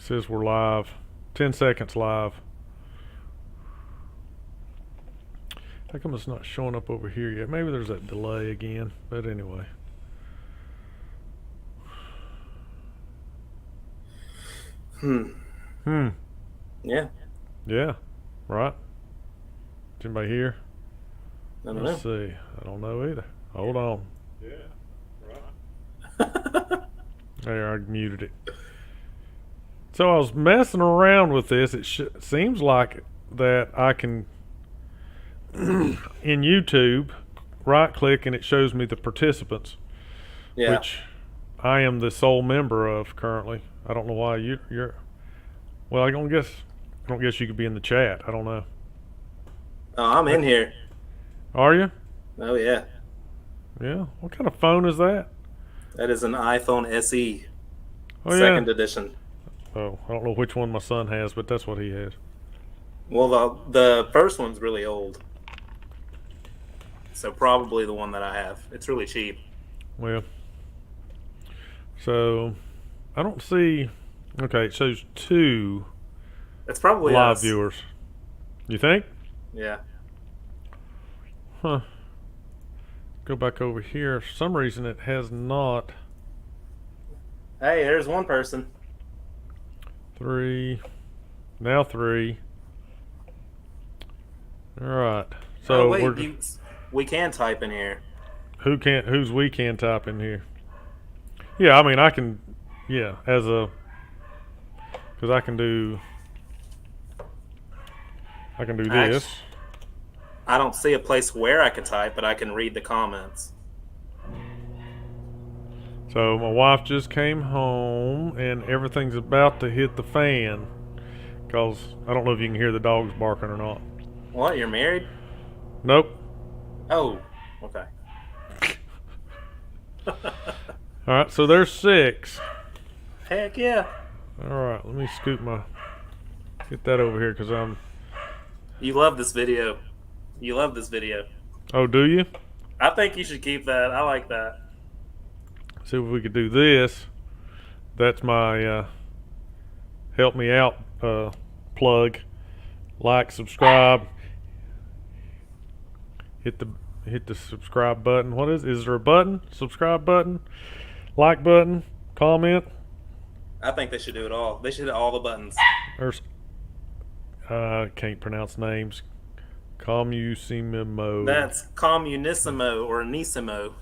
says we're live. 10 seconds live. How come it's not showing up over here yet? Maybe there's that delay again. But anyway. Yeah. Yeah. Right. Is anybody here? I don't Let's know. see. I don't know either. Hold on. Yeah, right. There, I muted it. So I was messing around with this. It seems like that I can, in YouTube, right click and it shows me the participants, Yeah. which I am the sole member of currently. I don't know why you're. Well, I don't guess you could be in the chat. I don't know. Oh, I'm in here. Are you? Oh, yeah. Yeah. What kind of phone is that? That is an iPhone SE, Oh, second yeah. edition. Oh, I don't know which one my son has, but that's what he has. Well, the first one's really old. So probably the one that I have. It's really cheap. Well, so I don't see. Okay, it shows 2 It's probably live us. viewers. You think? Yeah. Huh. Go back over here. For some reason, it has not. Hey, there's one person. 3. Now 3. All right. So Oh, wait, we can type in here. who's we can type in here? Yeah, I mean I can. Yeah, because I can do this. I don't see a place where I can type, but I can read the comments. So my wife just came home and everything's about to hit the fan. Because I don't know if you can hear the dogs barking or not. What, you're married? Nope. Oh, okay. Alright, so there's 6. Heck yeah. Alright, let me get that over here because I'm. You love this video. You love this video. Oh, do you? I think you should keep that. I like that. See if we could do this. That's my help me out plug. Like, subscribe. Hit the subscribe button. What is there a button? Subscribe button? Like button? Comment? I think they should do it all. They should hit all the buttons. There's can't pronounce names. Commusimo. That's communissimo or nissimo.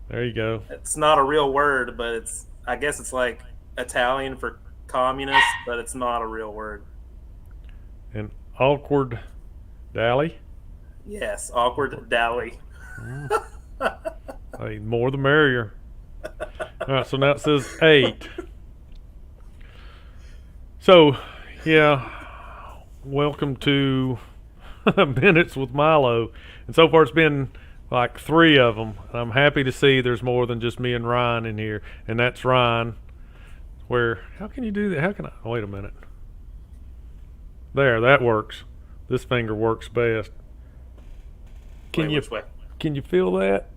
There you go. It's not a real word, but I guess it's like Italian for communist, but it's not a real word. An awkward dally. Yes, awkward dally. Hey, more the merrier. All right, so now it says 8. So, yeah, welcome to Minutes with Mylo. And so far it's been like 3 of them. And I'm happy to see there's more than just me and Ryan in here. And that's Ryan. How can you do that? How can I? Oh, wait a minute. There, that works. This finger works best. Can Which way? you feel that?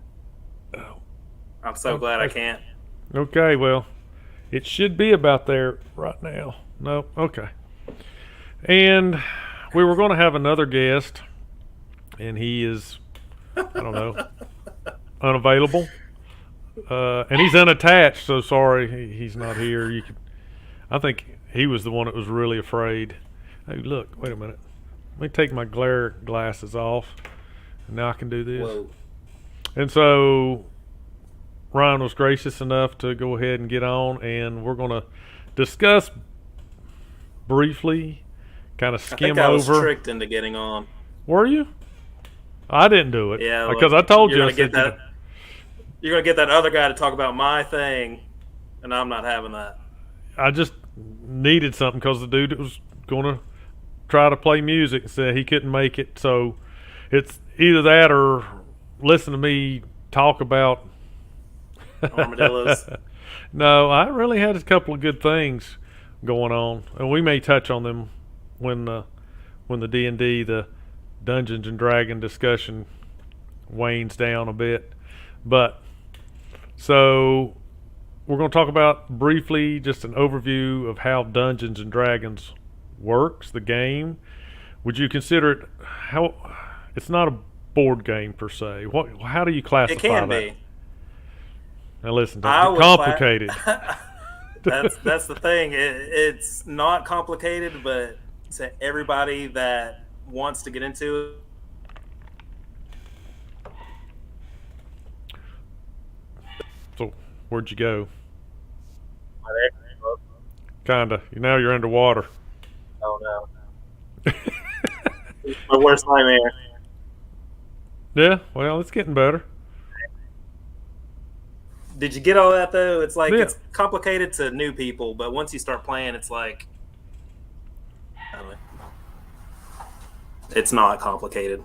Oh. I'm so glad I can't. Okay, well, it should be about there right now. No, okay. And we were going to have another guest, and he is, I don't know, unavailable. And he's unattached, so sorry he's not here. I think he was the one that was really afraid. Hey, look, wait a minute. Let me take my glare glasses off, and now I can do this. Whoa. And so Ryan was gracious enough to go ahead and get on, and we're going to discuss briefly, kind of I skim think I was over. tricked into getting on. Were you? I didn't do it. Yeah, because well, I told you. You're gonna get that other guy to talk about my thing, and I'm not having that. I just needed something because the dude that was going to try to play music said he couldn't make it. So it's either that or listen to me talk about Armadillos. No, I really had a couple of good things going on, and we may touch on them when the D&D, the Dungeons and Dragon discussion wanes down a bit. But so we're going to talk about briefly just an overview of how Dungeons and Dragons works, the game. Would you consider it how it's not a board game per se? How do you classify It can that? be. Now listen, I don't would get complicated. that's the thing. It's not complicated, but to everybody that wants to get into it. So where'd you go? Kinda. Now you're underwater. Oh no. My worst nightmare. Yeah, well, it's getting better. Did you get all that though? It's like Yeah. it's complicated to new people, but once you start playing, it's like I don't know. It's not complicated.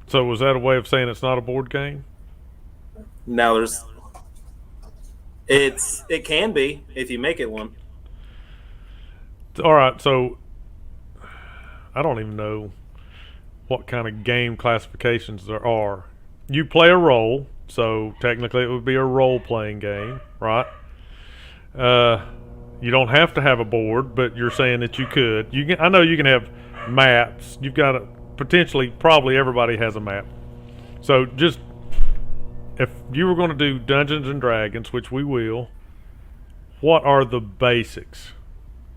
So was that a way of saying it's not a board game? No, it can be if you make it one. All right, so I don't even know what kind of game classifications there are. You play a role, so technically it would be a role-playing game, right? You don't have to have a board, but you're saying that you could. I know you can have maps. You've got potentially, probably everybody has a map. So just if you were going to do Dungeons and Dragons, which we will, what are the basics?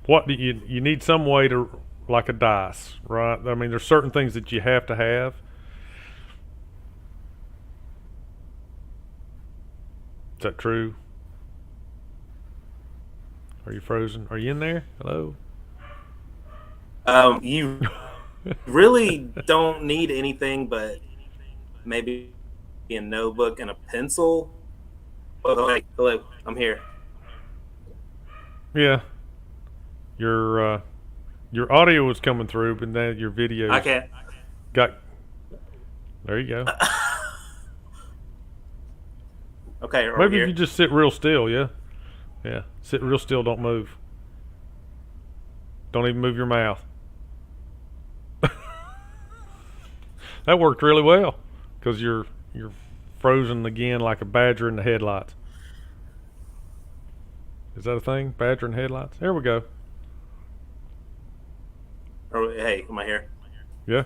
What do you need some way to, like a dice, right? I mean, there's certain things that you have to have. Is that true? Are you frozen? Are you in there? Hello? You really don't need anything but maybe a notebook and a pencil. Oh, hey, hello, I'm here. Yeah. Your audio was coming through, but then your video I can't. got. There you go. Okay, are we Maybe here? if you just sit real still, yeah? Yeah. Sit real still, don't move. Don't even move your mouth. That worked really well because you're frozen again like a badger in the headlights. Is that a thing? Badger in headlights? There we go. Hey, am I here? Yeah.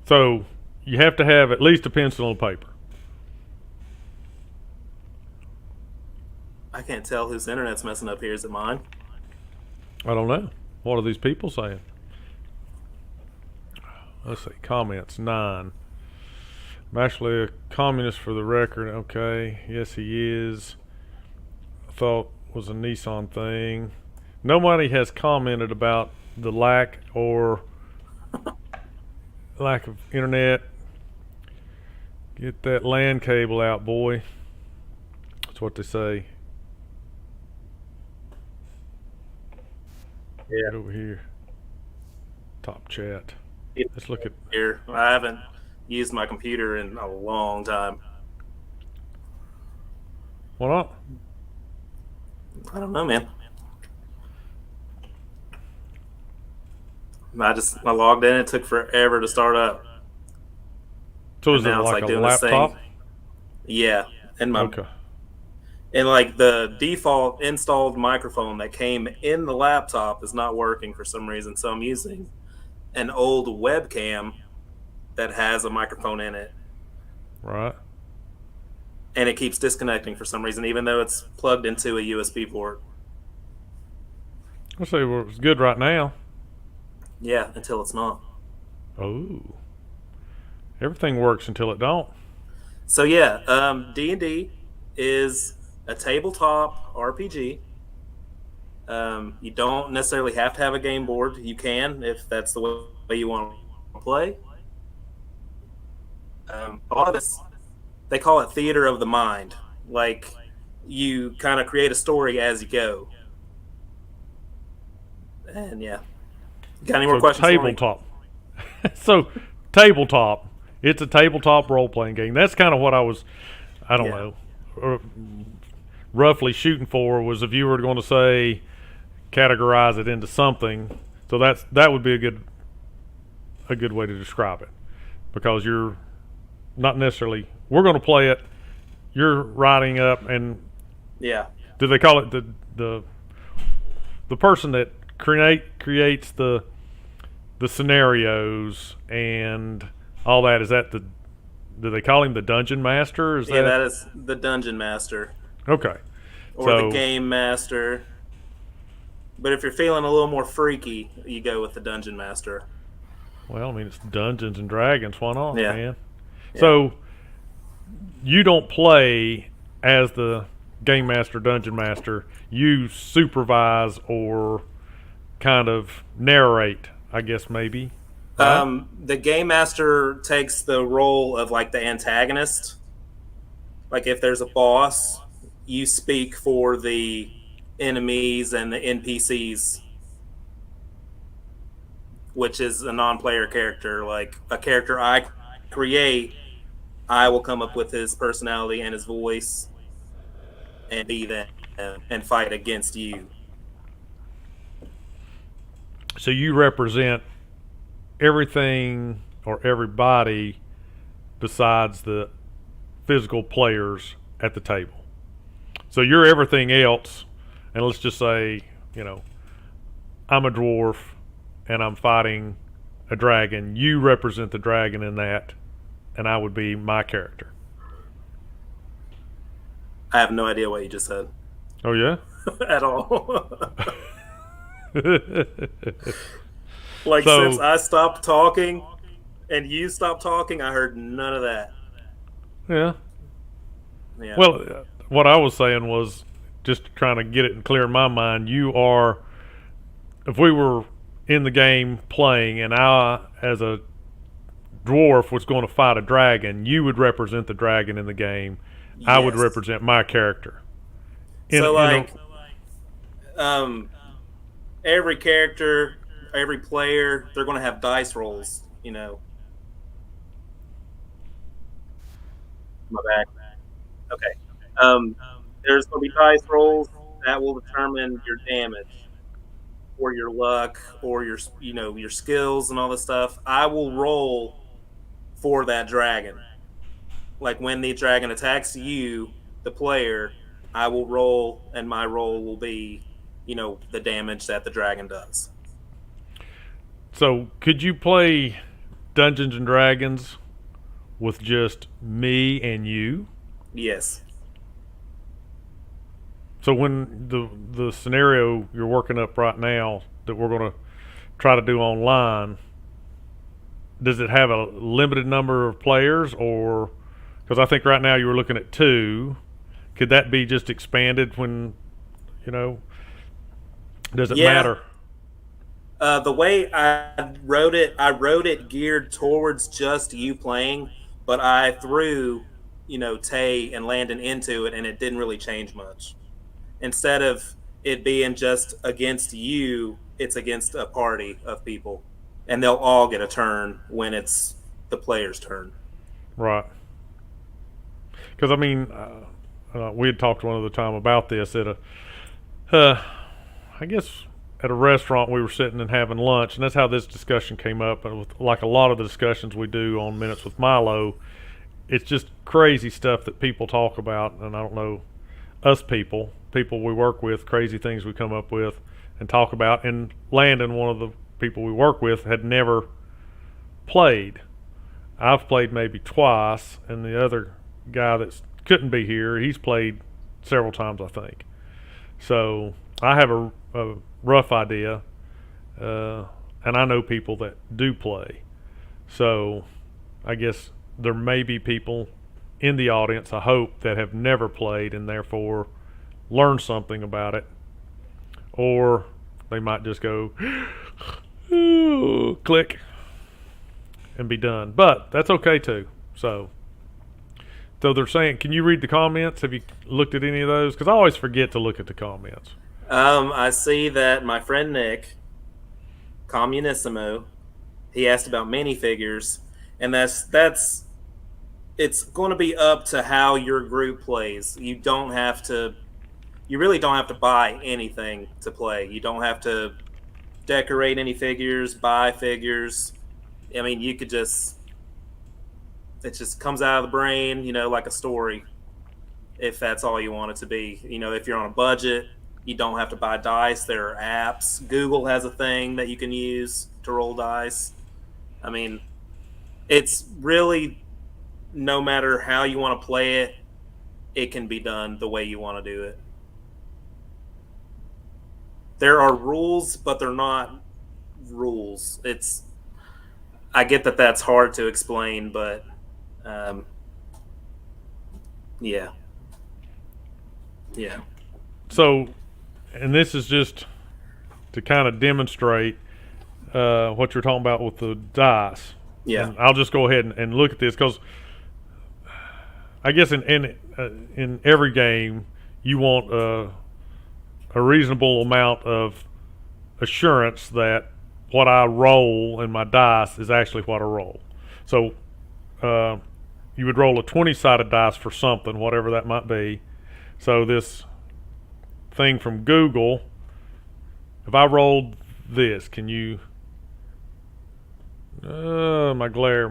So you have to have at least a pencil and paper. I can't tell whose internet's messing up here. Is it mine? I don't know. What are these people saying? Let's see. Comments 9. I'm actually a communist for the record. Okay. Yes, he is. I thought it was a Nissan thing. Nobody has commented about the lack of internet. Get that LAN cable out, boy. That's what they say. Yeah. Get over here. Top chat. Let's look at. Here, I haven't used my computer in a long time. What not? I don't know, man. I logged in. It took forever to start up. So is And it now it's like a doing the same- laptop? Yeah, and Okay. and like the default installed microphone that came in the laptop is not working for some reason. So I'm using an old webcam that has a microphone in it, Right. and it keeps disconnecting for some reason, even though it's plugged into a USB port. I'll say well, it's good right now. Yeah, until it's not. Oh. Everything works until it don't. So yeah, D&D is a tabletop RPG. You don't necessarily have to have a game board. You can if that's the way you want to play. A lot of this, they call it theater of the mind. Like you kind of create a story as you go. And yeah. Got any more questions for me? Tabletop. So tabletop. It's a tabletop role playing game. That's kind of what I don't know, roughly shooting for was if you were going to say categorize it into something. So that would be a good way to describe it. because you're not necessarily. We're going to play it. You're writing up, and Yeah. do they call it the person that creates the scenarios and all that? Is that the do they call him the dungeon master? Is Yeah, that that is the dungeon master okay? or So the game master. But if you're feeling a little more freaky, you go with the dungeon master. well, I mean it's Dungeons and Dragons. Why not, Yeah. man? Yeah. So you don't play as the game master, dungeon master. You supervise or kind of narrate, I guess maybe. Right? The game master takes the role of like the antagonist. Like if there's a boss, you speak for the enemies and the NPCs, which is a non-player character. Like a character I create, I will come up with his personality and his voice and be them and fight against you. So you represent everything or everybody besides the physical players at the table. So you're everything else, and let's just say, I'm a dwarf and I'm fighting a dragon. You represent the dragon in that, and I would be my character. I have no idea what you just said Oh, yeah? at all. Like So- since I stopped talking and you stopped talking, I heard none of that. Yeah. Yeah. Well, what I was saying was just trying to get it clear in my mind. You are, if we were in the game playing and I, as a dwarf, was going to fight a dragon, you would represent the dragon in the game. I would Yes. represent my character. Every character, every player, they're going to have dice rolls. My bad. Okay. There's going to be dice rolls that will determine your damage, or your luck, or your skills and all this stuff. I will roll for that dragon. Like when the dragon attacks you, the player, I will roll, and my roll will be, the damage that the dragon does. So could you play Dungeons and Dragons with just me and you? Yes. So when the scenario you're working up right now that we're going to try to do online, does it have a limited number of players, or because I think right now you were looking at 2, could that be just expanded when does it Yeah. matter? The way I wrote it geared towards just you playing, but I threw, Tay and Landon into it, and it didn't really change much. Instead of it being just against you, it's against a party of people, and they'll all get a turn when it's the player's turn. Right. Because I mean, we had talked one other time about this at I guess at a restaurant we were sitting and having lunch, and that's how this discussion came up. And with, like a lot of the discussions we do on Minutes with Mylo, it's just crazy stuff that people talk about, and I don't know, us people we work with, crazy things we come up with and talk about. And Landon, one of the people we work with, had never played. I've played maybe twice, and the other guy that couldn't be here, he's played several times, I think. So I have a rough idea, and I know people that do play. So I guess there may be people in the audience, I hope, that have never played and therefore learn something about it. Or they might just go, ooh, click, and be done. But that's okay too. So they're saying, can you read the comments? Have you looked at any of those? Because I always forget to look at the comments. I see that my friend Nick, Communissimo, he asked about minifigures, and that's it's going to be up to how your group plays. You really don't have to buy anything to play. You don't have to decorate any figures, buy figures. I mean, you could just It just comes out of the brain, like a story. If that's all you want it to be, if you're on a budget, you don't have to buy dice. There are apps. Google has a thing that you can use to roll dice. I mean, it's really, no matter how you want to play it, it can be done the way you want to do it. There are rules, but they're not rules. I get that that's hard to explain, but yeah. Yeah. So, and this is just to kind of demonstrate what you're talking about with the dice. Yeah. And I'll just go ahead and look at this because I guess in every game you want a reasonable amount of assurance that what I roll in my dice is actually what I roll. So you would roll a 20-sided dice for something, whatever that might be. So this thing from Google, if I rolled this, can you... my glare.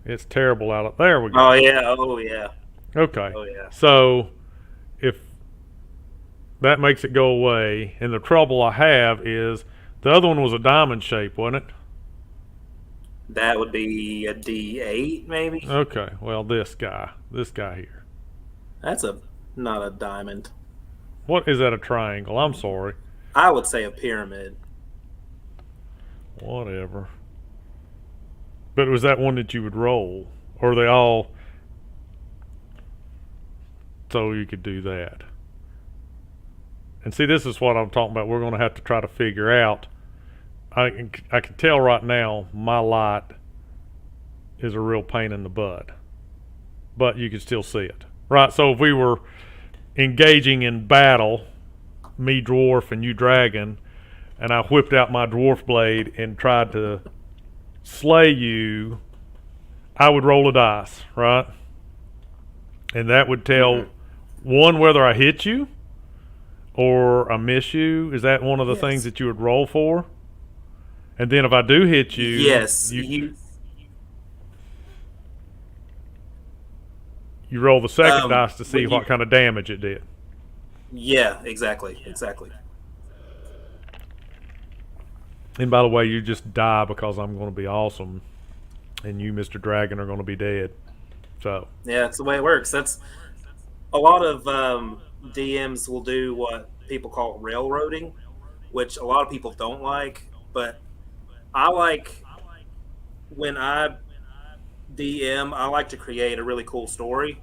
It's terrible out of... There we go. Oh, yeah. Oh, yeah. Okay. Oh, yeah. So if that makes it go away, and the trouble I have is the other one was a diamond shape, wasn't it? That would be a D8, maybe. Okay. Well, this guy here. That's not a diamond. What is that? A triangle? I'm sorry. I would say a pyramid. Whatever. But was that one that you would roll, or are they all? So you could do that. And see, this is what I'm talking about. We're going to have to try to figure out. I can tell right now my light is a real pain in the butt, but you can still see it, right? So if we were engaging in battle, me dwarf and you dragon, and I whipped out my dwarf blade and tried to slay you, I would roll a dice, right? And that would tell one whether I hit you or I miss you. Is that one of the things that you would roll for? And then if I do hit you, yes, you roll the second dice to see what kind of damage it did. Yeah, exactly. And by the way, you just die because I'm going to be awesome, and you, Mr. Dragon, are going to be dead. So yeah, it's the way it works. That's a lot of DMs will do what people call railroading, which a lot of people don't like, but I like when I DM, I like to create a really cool story.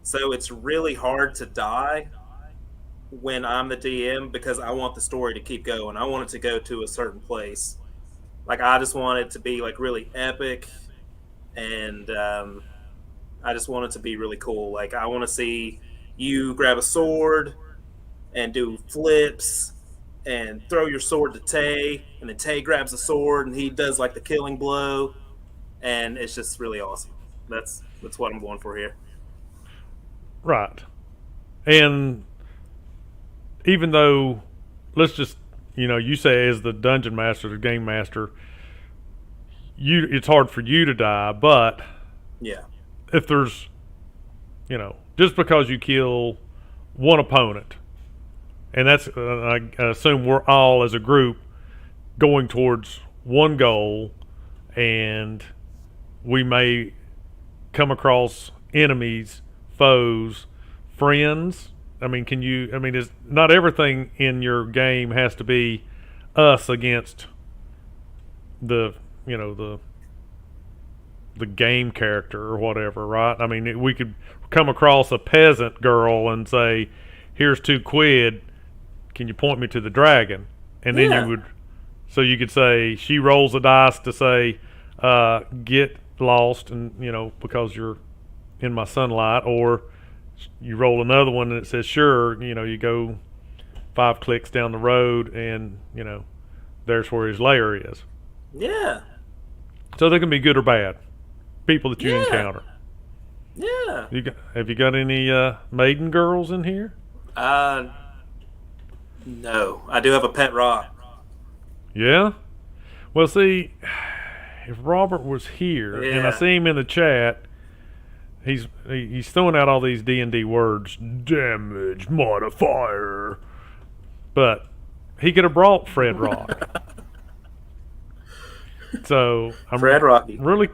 So it's really hard to die when I'm the DM because I want the story to keep going. I want it to go to a certain place. Like I just want it to be like really epic, and I just want it to be really cool. Like I want to see you grab a sword and do flips and throw your sword to Tay, and then Tay grabs the sword and he does like the killing blow, and it's just really awesome. That's what I'm going for here. right. And even though, let's just, you say as the dungeon master, the game master, it's hard for you to die, but yeah, if there's, just because you kill one opponent, and that's, I assume we're all as a group going towards one goal, and we may come across enemies, foes, friends. I mean, is not everything in your game has to be us against the game character or whatever, right? I mean, we could come across a peasant girl and say, "Here's £2. Can you point me to the dragon?" And then you could say she rolls the dice to say, "Get lost," and because you're in my sunlight, or you roll another one and it says, "Sure," you go 5 clicks down the road and there's where his lair is. Yeah. So they can be good or bad people that you encounter. Yeah. Have you got any maiden girls in here? No. I do have a pet rock. Yeah. Well, see, if Robert was here, and I Yeah. see him in the chat, he's throwing out all these D&D words, damage modifier, but he could have brought Fred Rock. So I'm Fred Rocky. really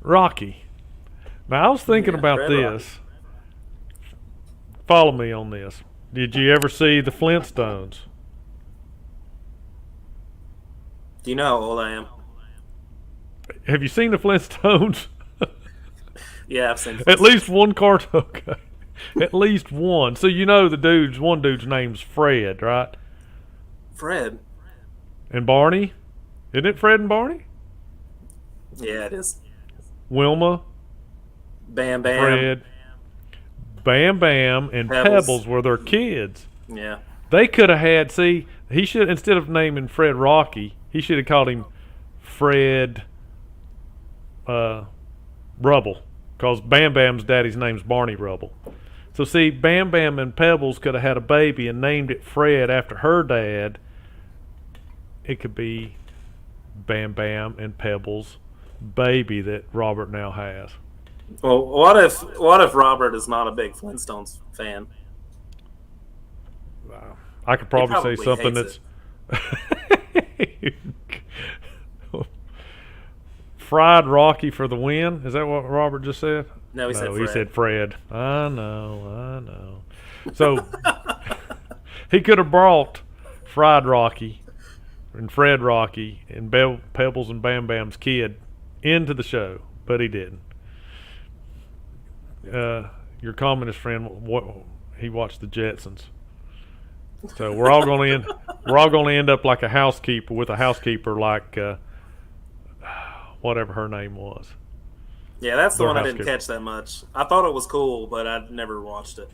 Rocky. Now I was thinking Yeah, about Fred this. Rocky. Follow me on this. Did you ever see the Flintstones? Do you know how old I am? Have you seen the Flintstones? Yeah, I've seen. At least one cartoon. Okay. At least one. So you know one dude's name's Fred, right? Fred. And Barney? Isn't it Fred and Barney? Yeah, it is. Wilma, Bam Bam. Fred, Bam Bam, and Pebbles were their kids. Yeah. They could have had, see, he should, instead of naming Fred Rocky, he should have called him Fred Rubble, because Bam Bam's daddy's name's Barney Rubble. So see, Bam Bam and Pebbles could have had a baby and named it Fred after her dad. It could be Bam Bam and Pebbles' baby that Robert now has. Well, what if Robert is not a big Flintstones fan? I could probably say probably something hates that's fried Rocky for the win. Is that what Robert just said? No, he said Fred. He said Fred. I know. So he could have brought fried Rocky and Fred Rocky and Pebbles and Bam Bam's kid into the show, but he didn't. Your communist friend, he watched the Jetsons. So we're all going to end up like a housekeeper with a housekeeper like whatever her name was. Yeah, that's the Their one I didn't housekeeper. catch that much. I thought it was cool, but I never watched it.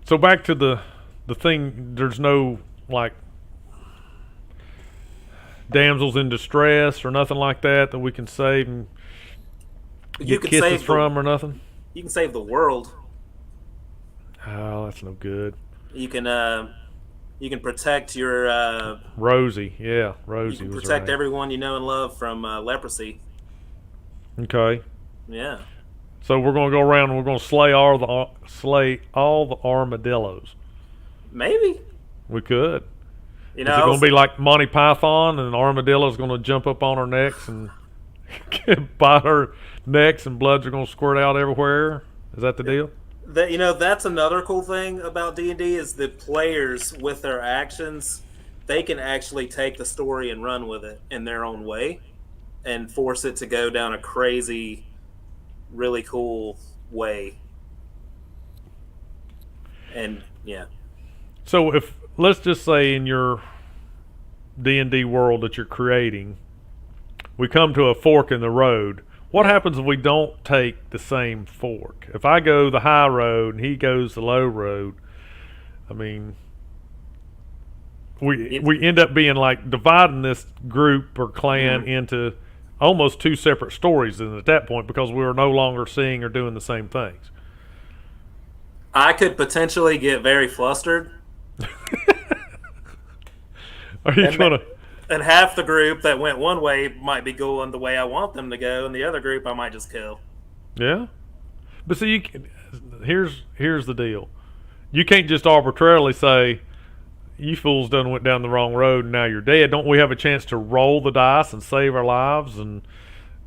So back to the thing. There's no like damsels in distress or nothing like that we can save and You get can kisses save from or nothing. You can save the world. Oh, that's no good. You can protect your. Rosie, yeah, You Rosie can was protect her name. everyone you know and love from leprosy. Okay, Yeah. so we're gonna go around and we're gonna slay all the armadillos. Maybe. We could. You Is know, it gonna be like Monty Python and the armadillo's gonna jump up on our necks and bite our necks and bloods are gonna squirt out everywhere? Is that the deal? that's another cool thing about D&D is the players with their actions, they can actually take the story and run with it in their own way and force it to go down a crazy, really cool way. And yeah. So if let's just say in your D&D world that you're creating, we come to a fork in the road. What happens if we don't take the same fork? If I go the high road and he goes the low road, I mean, we end up being like dividing this group or clan into almost two separate stories then at that point because we are no longer seeing or doing the same things. I could potentially get very flustered. Are you going to... And half the group that went one way might be going the way I want them to go, and the other group I might just kill. Yeah, but see, here's the deal: you can't just arbitrarily say, "You fools done went down the wrong road, and now you're dead." Don't we have a chance to roll the dice and save our lives? And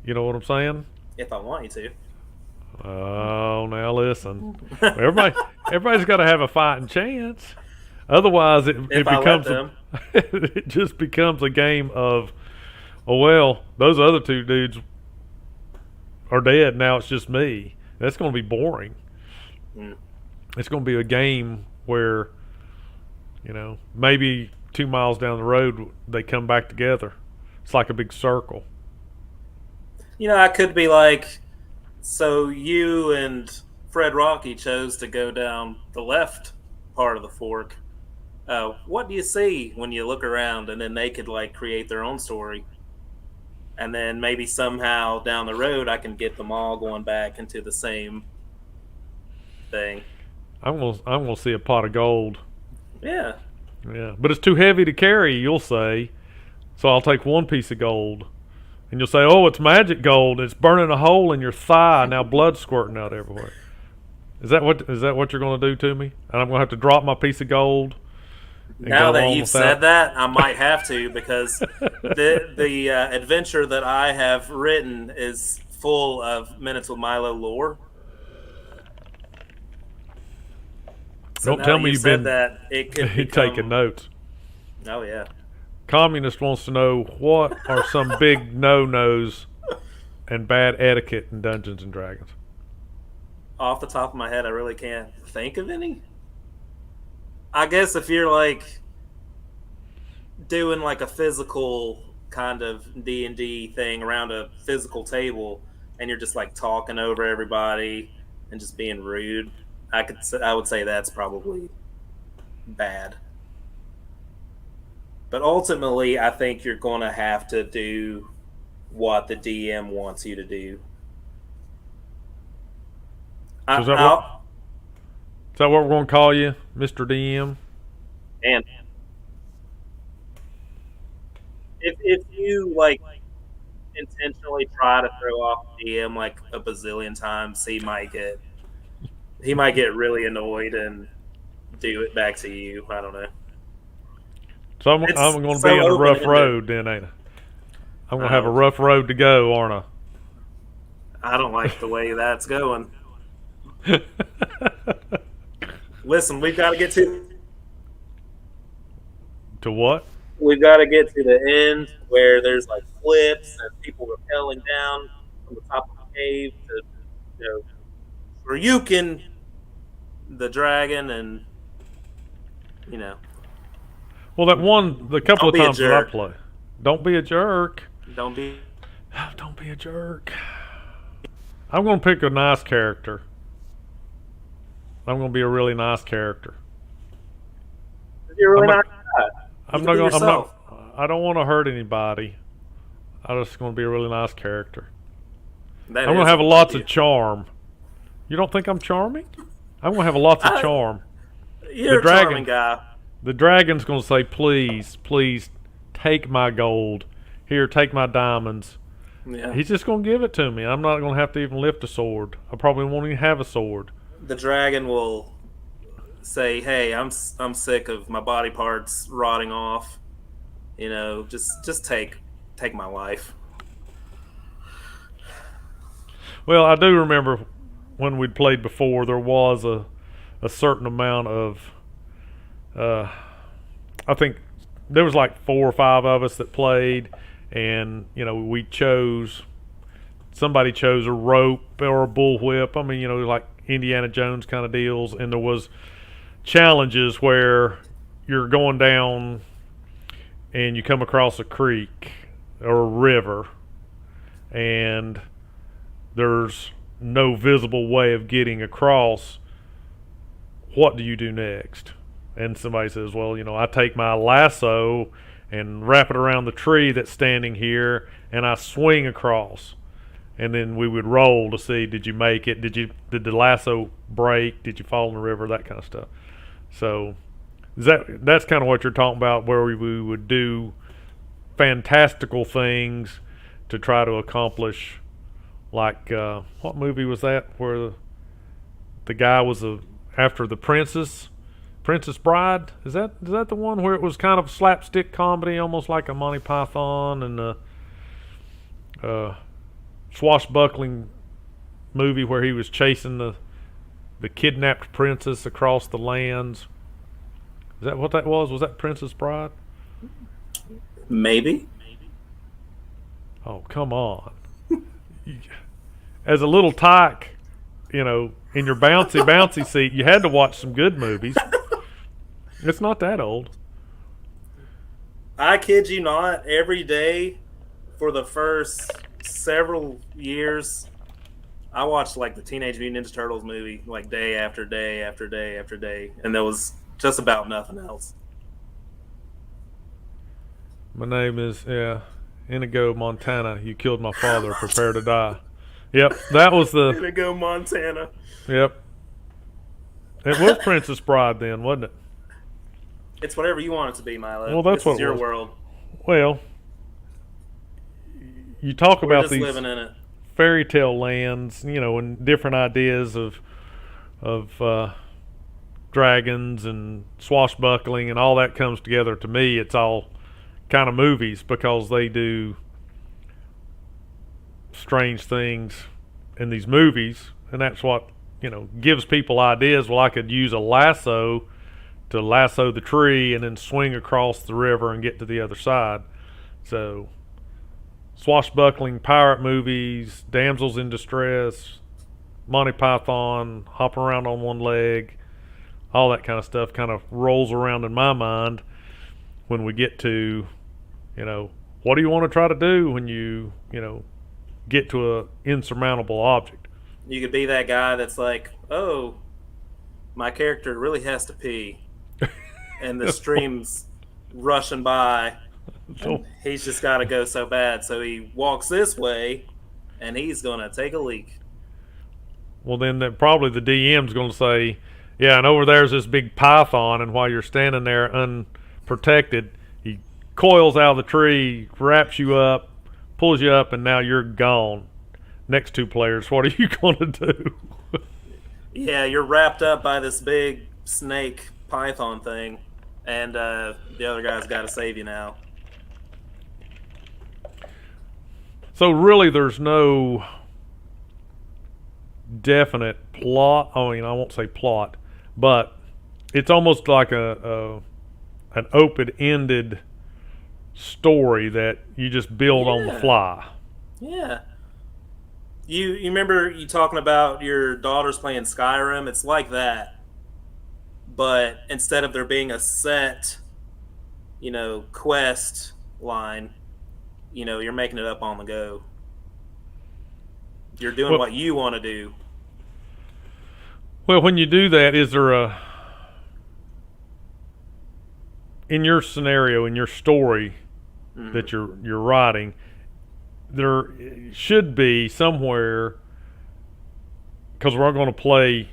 you know what I'm saying? If I want you to. Oh, now listen, everybody's got to have a fighting chance. Otherwise, it becomes it just becomes a game of, oh well, those other two dudes are dead. Now it's just me. That's going to be boring. It's going to be a game where, maybe 2 miles down the road they come back together. It's like a big circle. I could be like, so you and Fred Rocky chose to go down the left part of the fork. What do you see when you look around? And then they could create their own story. And then maybe somehow down the road I can get them all going back into the same thing. I'm gonna see a pot of gold. Yeah. Yeah, but it's too heavy to carry, you'll say. So I'll take one piece of gold, and you'll say, "Oh, it's magic gold. It's burning a hole in your thigh. Now blood's squirting out everywhere." Is that what you're going to do to me? And I'm going to have to drop my piece of gold. Now that you've said that, I might have to, because the adventure that I have written is full of Minutes with Mylo lore. So don't tell me you've been that, it could taking notes. Oh yeah. Communist wants to know, what are some big no-nos and bad etiquette in Dungeons and Dragons? Off the top of my head, I really can't think of any. I guess if you're like doing like a physical kind of D&D thing around a physical table, and you're just like talking over everybody and just being rude, I would say that's probably bad. But ultimately, I think you're going to have to do what the DM wants you to do. Is that what we're going to call you, Mr. DM? And if you like intentionally try to throw off DM like a bazillion times, he might get really annoyed and do it back to you. I don't know. So I'm going to be in a rough road then, ain't I? I'm going to have a rough road to go, aren't I? I don't like the way that's going. Listen, we've got to get to what? We've got to get to the end where there's like flips and people rappelling down from the top of the cave to, Ryukin the dragon, and Well, the couple of times that I play, don't be a jerk. Don't be a jerk. I'm going to pick a nice character. I'm going to be a really nice character. You're really not. I don't want to hurt anybody. I'm just going to be a really nice character. I'm going to have lots of charm. You don't think I'm charming? I'm going to have lots of charm. You're a charming guy. The dragon's going to say, "Please, please, take my gold. Here, take my diamonds." Yeah. He's just going to give it to me. I'm not going to have to even lift a sword. I probably won't even have a sword. The dragon will say, "Hey, I'm sick of my body parts rotting off. Just take my life." Well, I do remember when we'd played before, there was a certain amount of I think there was like 4 or 5 of us that played, and somebody chose a rope or a bullwhip. I mean, like Indiana Jones kind of deals, and there was challenges where you're going down and you come across a creek or a river, and there's no visible way of getting across. What do you do next? And somebody says, "Well, I take my lasso and wrap it around the tree that's standing here, and I swing across." And then we would roll to see, did you make it? Did the lasso break? Did you fall in the river? That kind of stuff. So that's kind of what you're talking about, where we would do fantastical things to try to accomplish, like what movie was that, where the guy was after the Princess Bride? Is that the one where it was kind of slapstick comedy, almost like a Monty Python and swashbuckling movie where he was chasing the kidnapped princess across the lands? Is that what that was? Was that Princess Bride? Maybe. Oh, come on. As a little tyke, in your bouncy seat, you had to watch some good movies. It's not that old. I kid you not, every day for the first several years, I watched like the Teenage Mutant Ninja Turtles movie like day after day after day after day, and there was just about nothing else. My name is Inigo Montana. You killed my father. Prepare to die. Yep, that was the Inigo Montana. Yep, it was Princess Bride then, wasn't it? It's whatever you want it to be, Mylo. Well, that's this what is it your was. world. Well, you talk We're about just these living in it. fairy tale lands, and different ideas of dragons and swashbuckling and all that comes together. To me, it's all kind of movies because they do strange things in these movies, and that's what gives people ideas. Well, I could use a lasso to lasso the tree and then swing across the river and get to the other side. So swashbuckling pirate movies, damsels in distress, Monty Python, hopping around on one leg, all that kind of stuff kind of rolls around in my mind when we get to, what do you want to try to do when you get to a insurmountable object? You could be that guy that's like, oh, my character really has to pee, and the stream's rushing by. And he's just got to go so bad, so he walks this way, and he's going to take a leak. Well, then probably the DM's going to say, yeah, and over there's this big python, and while you're standing there unprotected, he coils out of the tree, wraps you up, pulls you up, and now you're gone. Next two players, what are you going to do? Yeah, you're wrapped up by this big snake python thing, and the other guy's got to save you now. So really, there's no definite plot. I mean, I won't say plot, but it's almost like an open-ended story that you just build on the fly. Yeah. You remember you talking about your daughters playing Skyrim? It's like that, but instead of there being a set, quest line, you're making it up on the go. You're doing what you want to do. Well, when you do that, is there in your scenario, in your story that you're writing, there should be somewhere, because we're going to play,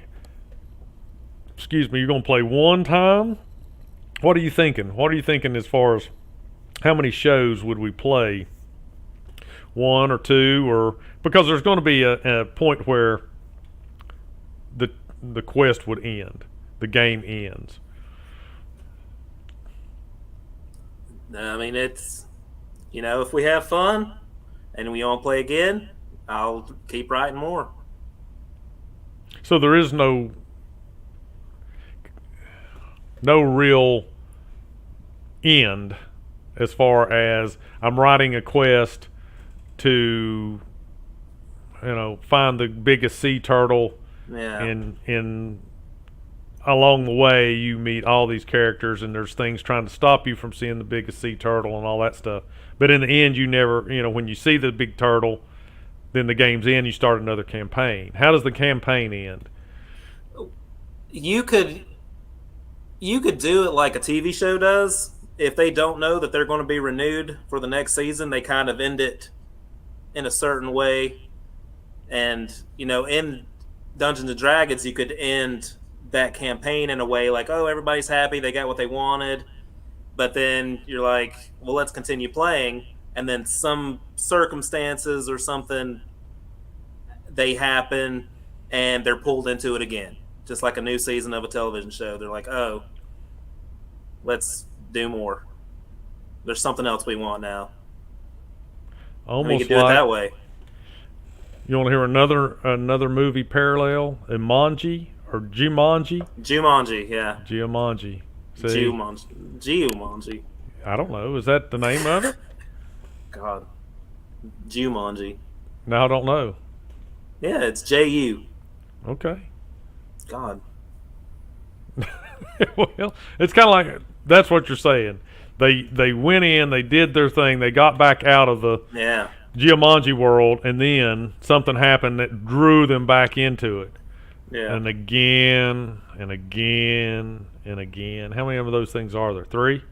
you're going to play one time? What are you thinking? What are you thinking as far as how many shows would we play? One or two? Or because there's going to be a point where the quest would end. The game ends. I mean, it's, if we have fun and we want to play again, I'll keep writing more. So there is no real end as far as I'm writing a quest to find the biggest sea turtle. Yeah. And along the way you meet all these characters and there's things trying to stop you from seeing the biggest sea turtle and all that stuff. But in the end, you never, when you see the big turtle, then the game's in, you start another campaign. How does the campaign end? You could do it like a TV show does. If they don't know that they're going to be renewed for the next season, they kind of end it in a certain way. And, in Dungeons & Dragons, you could end that campaign in a way like, oh, everybody's happy, they got what they wanted. But then you're like, well, let's continue playing. And then some circumstances or something, they happen, and they're pulled into it again. Just like a new season of a television show. They're like, oh, let's do more. There's something else we want now. Almost and we can do it that way. You want to hear another movie parallel? Jumanji or Jumanji? Jumanji, yeah. Jumanji. Jumanji. I don't know. Is that the name of it? God. Jumanji. No, I don't know. Yeah, it's J-U. Okay. God. Well, it's kind of like that's what you're saying. They went in, they did their thing, they got back out of the Jumanji world, and then something happened that drew them back into it. Yeah. And again and again and again. How many of those things are there? 3?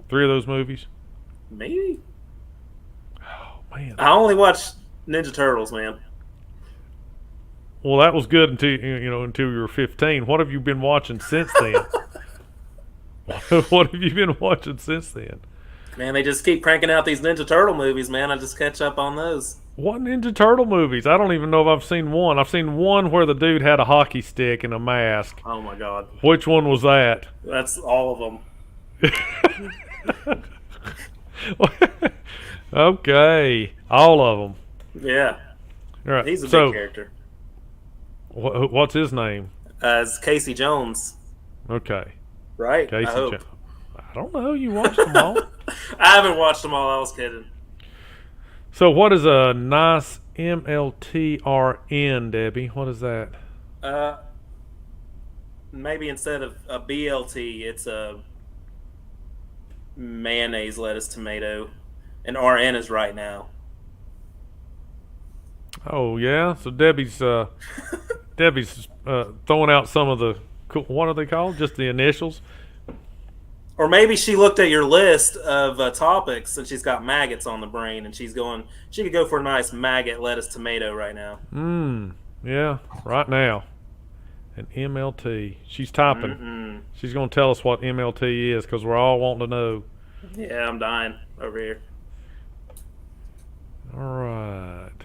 3 of those movies? Maybe. Oh man. I only watched Ninja Turtles, man. Well, that was good until you were 15. What have you been watching since then? What have you been watching since then? Man, they just keep cranking out these Ninja Turtle movies, man. I just catch up on those. What Ninja Turtle movies? I don't even know if I've seen one. I've seen one where the dude had a hockey stick and a mask. Oh my god. Which one was that? That's all of them. Okay, all of them. Yeah. All right. He's a big character. What's his name? It's Casey Jones. Okay. Right? Casey I hope. I don't know. You watched them all? I haven't watched them all. I was kidding. So what is a nice MLTRN, Debbie? What is that? Maybe instead of a BLT, it's a mayonnaise, lettuce, tomato, and RN is right now. Oh yeah. So Debbie's throwing out some of the what are they called? Just the initials. Or maybe she looked at your list of topics and she's got maggots on the brain and she could go for a nice maggot, lettuce, tomato right now. Yeah, right now. An MLT. She's typing. She's going to tell us what MLT is because we're all wanting to know. Yeah, I'm dying over here. All right.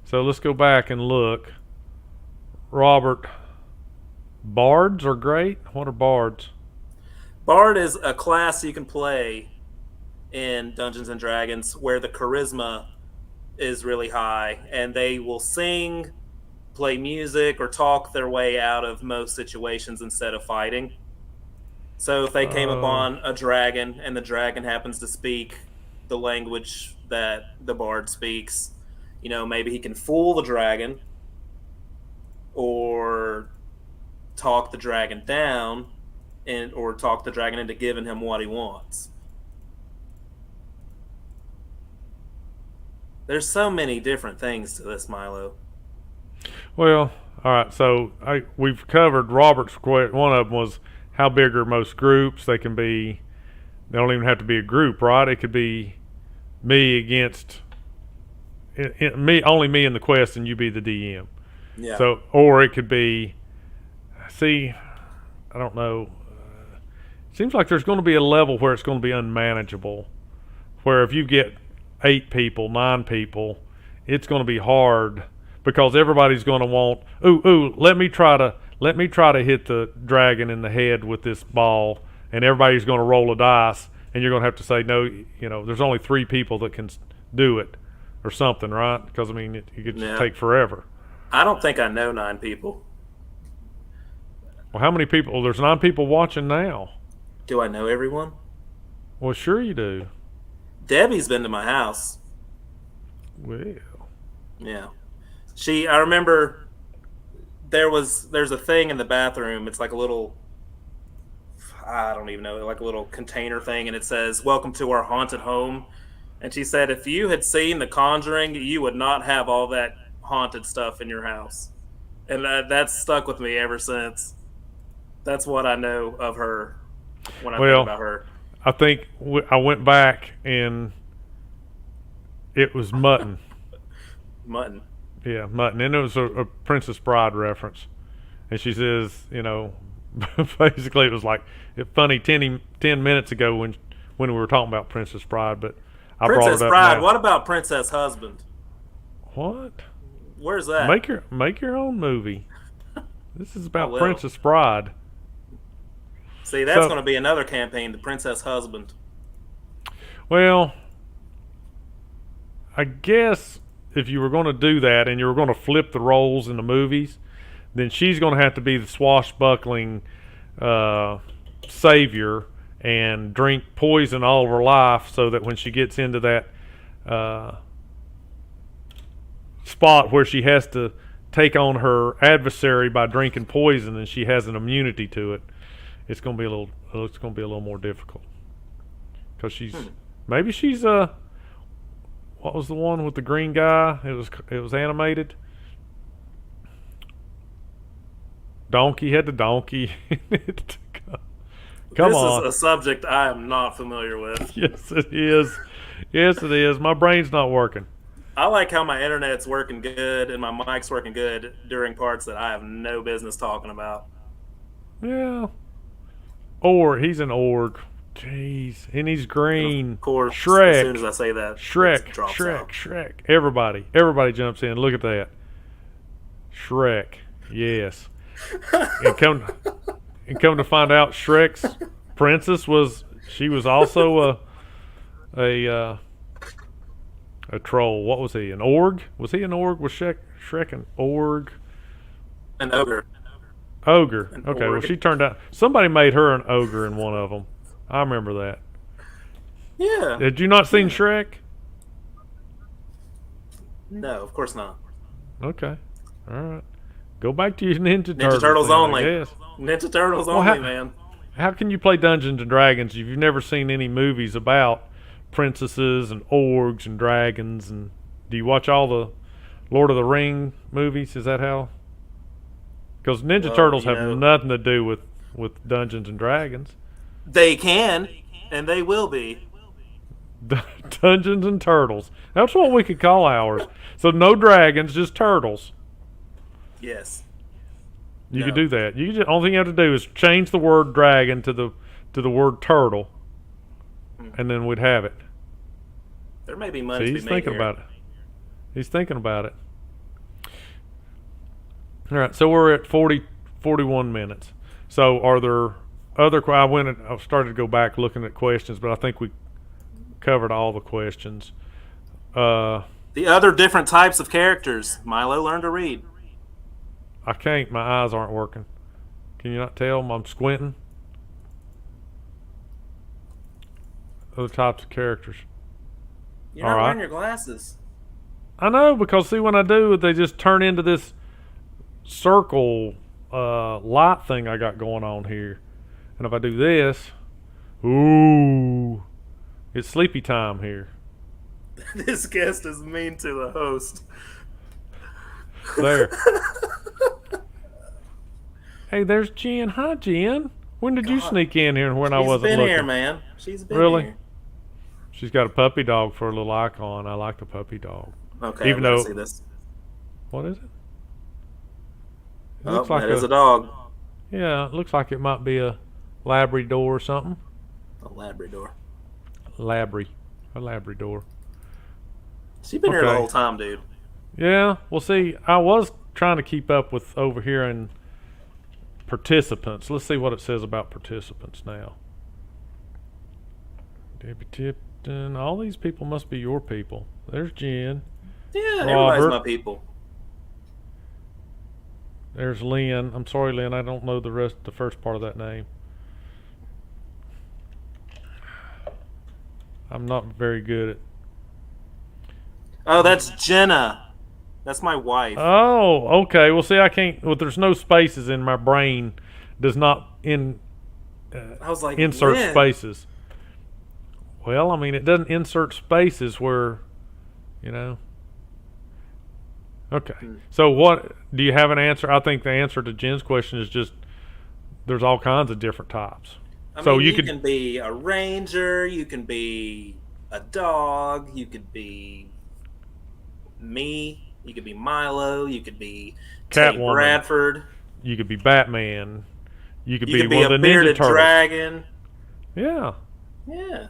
So let's go back and look. Robert, bards are great. What are bards? Bard is a class you can play in Dungeons and Dragons where the charisma is really high and they will sing, play music, or talk their way out of most situations instead of fighting. So if they came upon a dragon and the dragon happens to speak the language that the bard speaks, maybe he can fool the dragon or talk the dragon down or talk the dragon into giving him what he wants. There's so many different things to this, Mylo. Well, all right. So we've covered Robert's question. One of them was how big are most groups? They can be. They don't even have to be a group, right? It could be me against only me in the quest, and you be the DM. Yeah. So, or it could be. See, I don't know. Seems like there's going to be a level where it's going to be unmanageable. Where if you get 8 people, 9 people, it's going to be hard because everybody's going to want. Let me try to hit the dragon in the head with this ball, and everybody's going to roll a dice, and you're going to have to say no. There's only 3 people that can do it, or something, right? Because it could just take forever. I don't think I know 9 people. Well, how many people? There's 9 people watching now. Do I know everyone? Well, sure you do. Debbie's been to my house. Well. Yeah. I remember there's a thing in the bathroom. It's like a little, I don't even know, like a little container thing. And it says, "Welcome to our haunted home." And she said, if you had seen The Conjuring, you would not have all that haunted stuff in your house. And that's stuck with me ever since. That's what I know of her when I think about her. I think I went back and it was mutton. Mutton. Yeah, mutton. And it was a Princess Bride reference. And she says, basically it was like funny 10 minutes ago when we were talking about Princess Bride, but I brought it up. Princess Bride. Now. What about Princess Husband? What? Where's that? Make your own movie. This is about Princess Bride. See, that's going to be another campaign, the Princess Husband. Well, I guess if you were going to do that and you were going to flip the roles in the movies, then she's going to have to be the swashbuckling savior and drink poison all of her life so that when she gets into that spot where she has to take on her adversary by drinking poison and she has an immunity to it, it's going to be a little more difficult because maybe she's what was the one with the green guy? It was animated. Donkey had the donkey. Come on. This is a subject I am not familiar with. Yes, it is. Yes, it is. My brain's not working. I like how my internet's working good and my mic's working good during parts that I have no business talking about. Yeah. Or he's an org. Jeez, and he's green. Of course, Shrek. as soon as I say that, Shrek, it drops Shrek, out. Shrek. Everybody jumps in. Look at that. Shrek. Yes. And come to find out, Shrek's princess was also a troll. What was he? An org? Was he an org? Was Shrek an org? An ogre. Ogre. An Okay. Well, org. she turned out. Somebody made her an ogre in one of them. I remember that. Yeah. Had you not seen Shrek? No, of course not. Okay. All right. Go back to your Ninja Ninja Turtles then, I only. guess. Ninja Turtles Well, only, man. How can you play Dungeons and Dragons if you've never seen any movies about princesses and orgs and dragons? And do you watch all the Lord of the Ring movies? Is that how? Because Ninja Well, Turtles you have know- nothing to do with Dungeons and Dragons. They can, and they will be. Dungeons and Turtles. That's what we could call ours. So no dragons, just turtles. Yes. You No. could do that. You just, only thing you have to do is change the word dragon to the word turtle, and then we'd have it. There may be money See, to he's be made thinking here. about it. He's thinking about it. All right, so we're at 41 minutes. So are there other? I started to go back looking at questions, but I think we covered all the questions. The other different types of characters. Mylo learned to read. I can't. My eyes aren't working. Can you not tell? I'm squinting. Other types of characters. You're not All right. wearing your glasses. I know, because see, when I do, they just turn into this circle light thing I got going on here. And if I do this, ooh, it's sleepy time here. This guest is mean to the host. There. Hey, there's Jen. Hi, Jen. When did you God. sneak in here when I She's wasn't been looking? here, man. She's been Really? here. She's got a puppy dog for a little icon. I like the puppy dog. Okay, Even I though- see this. What is it? It Oh, looks like that is a dog. Yeah, it looks like it might be a Labrador or something. A Labrador. A Labrador. She's been here the Okay. whole time, dude. Yeah, well, see, I was trying to keep up with over here in participants. Let's see what it says about participants now. Debbie Tipton. All these people must be your people. There's Jen. Yeah, everybody's Robert. my people. There's Lynn. I'm sorry, Lynn. I don't know the first part of that name. I'm not very good at. Oh, that's Jenna. That's my wife. Oh, okay. Well, see, I can't. Well, there's no spaces in my brain. Does not I was like, insert Lynn. spaces. Well, I mean, it doesn't insert spaces where, you know. Okay. So, what do you have an answer? I think the answer to Jen's question is just there's all kinds of different types. I So mean, you you could- can be a ranger. You can be a dog. You could be me. You could be Mylo. You could be Tate Catwoman. Bradford. You could be Batman. You could You be could be one a of the Ninja bearded Turtles. dragon. Yeah. Yeah,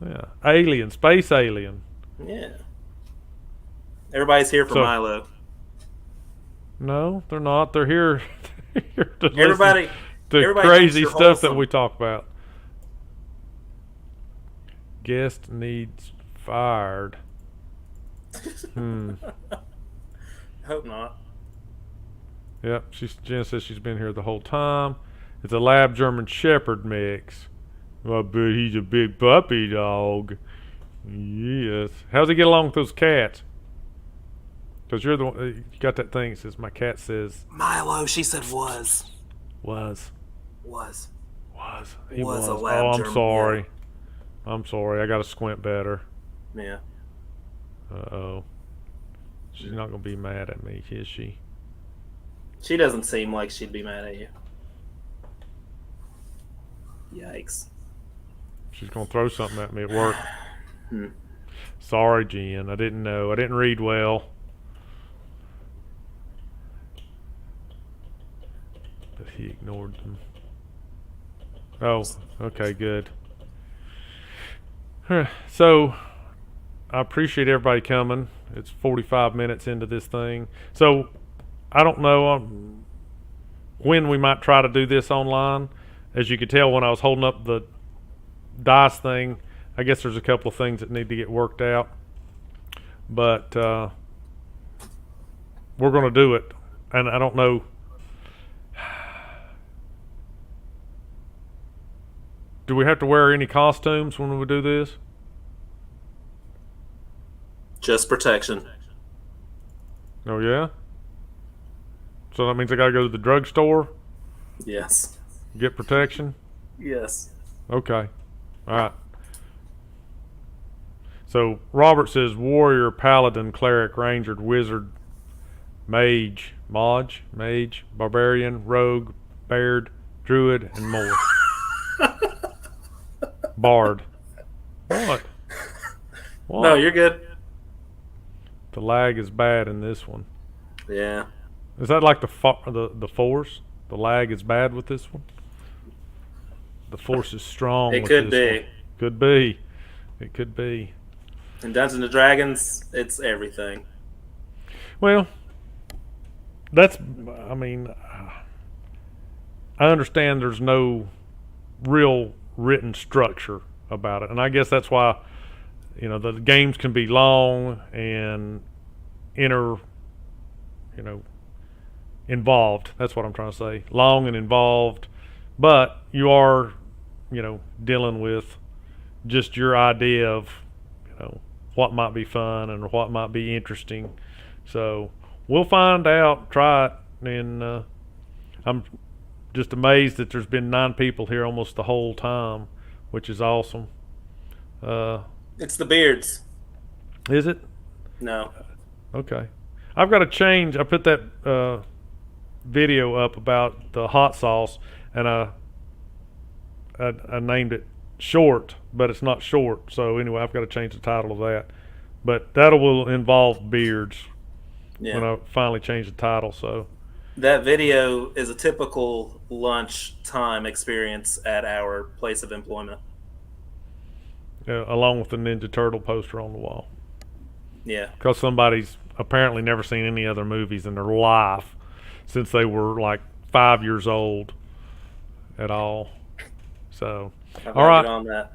Yeah. Alien, space alien. yeah. Everybody's here for So- Mylo. No, they're not. They're here. They're here to listen Everybody, to everybody crazy thinks stuff you're that wholesome. we talk about. Guest needs fired. hope not. Yep, Jen says she's been here the whole time. It's a lab German Shepherd mix. I bet he's a big puppy dog. Yes. How's he get along with those cats? Because you're the one, you got that thing that says, my cat says, Mylo, she said was. was. He Was was. a lab Oh, I'm German, sorry. I'm sorry. I got to squint better. Yeah. Uh-oh. She's not going to be mad at me, is she? She doesn't seem like she'd be mad at you. Yikes. She's going to throw something at me at work. Hmm. Sorry, Jen. I didn't know. I didn't read well. But he ignored them. Oh, okay, good. So I appreciate everybody coming. It's 45 minutes into this thing. So I don't know when we might try to do this online. As you could tell when I was holding up the dice thing, I guess there's a couple of things that need to get worked out. But we're going to do it. And I don't know. Do we have to wear any costumes when we do this? Just protection. Oh, yeah? So that means I got to go to the drugstore, Yes. get protection? Yes. Okay. All right. So Robert says warrior, paladin, cleric, ranger, wizard, mage, barbarian, rogue, baird, druid, and more. Bard. What? What? No, you're good. The lag is bad in this one. Yeah. Is that like the force? The lag is bad with this one? The force is strong It with could this be. one. Could be. It could be. In Dungeons and Dragons, it's everything. Well, that's, I mean, I understand there's no real written structure about it. And I guess that's why, the games can be long and involved. That's what I'm trying to say. Long and involved. But you are, dealing with just your idea of, what might be fun and what might be interesting. So we'll find out, try it, and I'm just amazed that there's been 9 people here almost the whole time, which is awesome. It's the beards. Is it? No. Okay. I've got to change. I put that video up about the hot sauce, and I named it Short, but it's not short. So anyway, I've got to change the title of that. But that will involve beards when I finally change the title. So that video is a typical lunchtime experience at our place of employment. Along with the Ninja Turtle poster on the wall. Yeah. Because somebody's apparently never seen any other movies in their life since they were like 5 years old at all. So, all right. On that.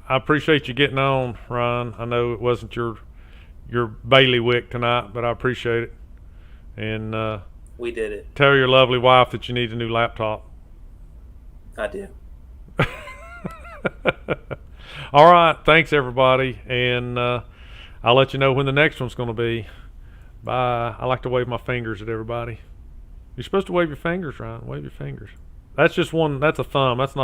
I appreciate you getting on, Ryan. I know it wasn't your bailiwick tonight, but I appreciate it. And we did it. Tell your lovely wife that you need a new laptop. I do. All right. Thanks, everybody. And I'll let you know when the next one's going to be. Bye. I like to wave my fingers at everybody. You're supposed to wave your fingers, Ryan. Wave your fingers. That's just one. That's a thumb. That's not